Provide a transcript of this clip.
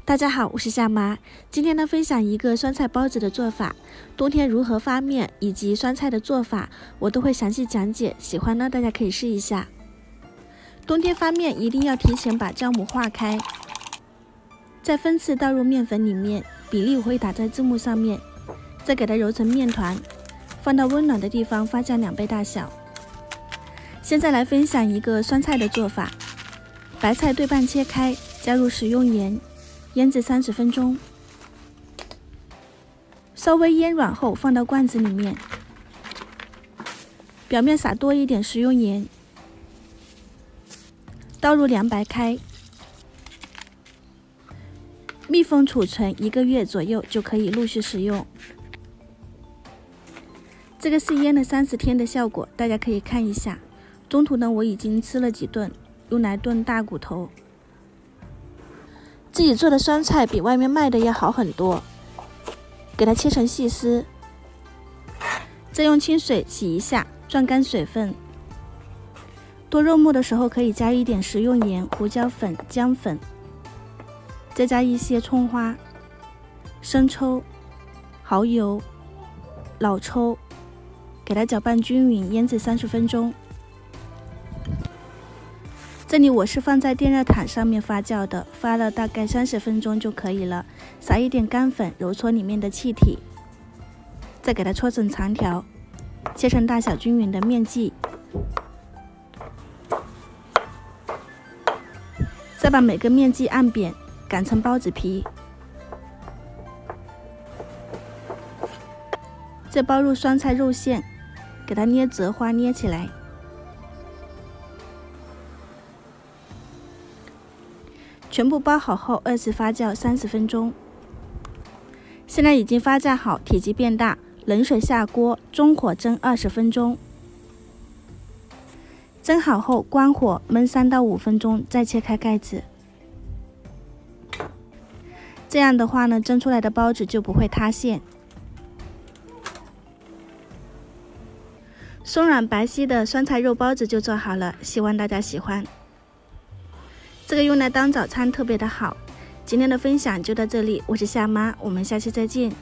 大家好，我是夏妈。今天呢，分享一个酸菜包子的做法，冬天如何发面以及酸菜的做法，我都会详细讲解。喜欢呢，大家可以试一下。冬天发面一定要提前把酵母化开，再分次倒入面粉里面，比例我会打在字幕上面，再给它揉成面团，放到温暖的地方发酵2倍大小。现在来分享一个酸菜的做法，白菜对半切开，加入食用盐。腌制30分钟，稍微腌软后放到罐子里面，表面撒多一点食用盐，倒入凉白开，密封储存1个月左右就可以陆续使用。这个是腌了30天的效果，大家可以看一下。中途呢，我已经吃了几顿，用来炖大骨头。自己做的酸菜比外面卖的要好很多，给它切成细丝，再用清水洗一下，攥干水分。剁肉末的时候可以加一点食用盐、胡椒粉、姜粉，再加一些葱花、生抽、蚝油、老抽，给它搅拌均匀，腌制30分钟。这里我是放在电热毯上面发酵的，发了大概30分钟就可以了。撒一点干粉，揉搓里面的气体，再给它搓成长条，切成大小均匀的面剂，再把每个面剂按扁，擀成包子皮，再包入酸菜肉馅，给它捏折花，捏起来。全部包好后，2次发酵30分钟。现在已经发酵好，体积变大，冷水下锅，中火蒸20分钟。蒸好后关火焖3到5分钟，再切开盖子。这样的话呢，蒸出来的包子就不会塌陷。松软白皙的酸菜肉包子就做好了，希望大家喜欢。这个用来当早餐特别的好。今天的分享就到这里，我是夏妈，我们下期再见。